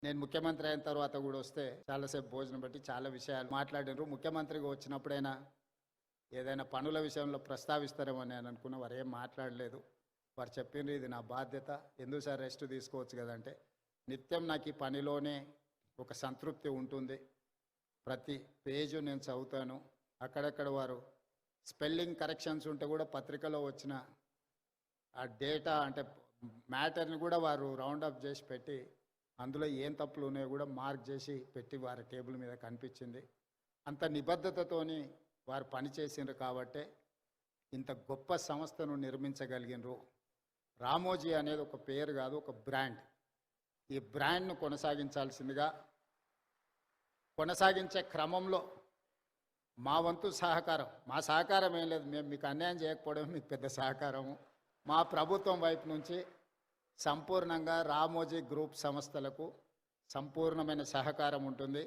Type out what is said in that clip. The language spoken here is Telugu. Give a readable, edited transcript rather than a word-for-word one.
నేను ముఖ్యమంత్రి అయిన తర్వాత కూడా వస్తే చాలాసేపు భోజనం బట్టి చాలా విషయాలు మాట్లాడినారు. ముఖ్యమంత్రిగా వచ్చినప్పుడైనా ఏదైనా పనుల విషయంలో ప్రస్తావిస్తారేమో నేను అనుకున్న, వారు ఏం మాట్లాడలేదు. వారు చెప్పిండ్రు ఇది నా బాధ్యత, ఎందుకు సార్ రెస్ట్ తీసుకోవచ్చు కదంటే, నిత్యం నాకు ఈ పనిలోనే ఒక సంతృప్తి ఉంటుంది. ప్రతి పేజు నేను చదువుతాను. అక్కడక్కడ వారు స్పెల్లింగ్ కరెక్షన్స్ ఉంటే కూడా పత్రికలో వచ్చిన ఆ డేటా అంటే మ్యాటర్ని కూడా వారు రౌండప్ చేసి పెట్టి అందులో ఏం తప్పులు ఉన్నాయో కూడా మార్క్ చేసి పెట్టి వారి టేబుల్ మీద కనిపించింది. అంత నిబద్ధతతోని వారు పనిచేసిండ్రు కాబట్టే ఇంత గొప్ప సంస్థను నిర్మించగలిగినరు. రామోజీ అనేది ఒక పేరు కాదు, ఒక బ్రాండ్. ఈ బ్రాండ్ను కొనసాగించాల్సిందిగా, కొనసాగించే క్రమంలో మా వంతు సహకారం, మా సహకారం ఏం లేదు, మేము మీకు అన్యాయం చేయకపోవడం మీకు పెద్ద సహకారము. మా ప్రభుత్వం వైపు నుంచి సంపూర్ణంగా రామోజీ గ్రూప్ సంస్థలకు సంపూర్ణమైన సహకారం ఉంటుంది.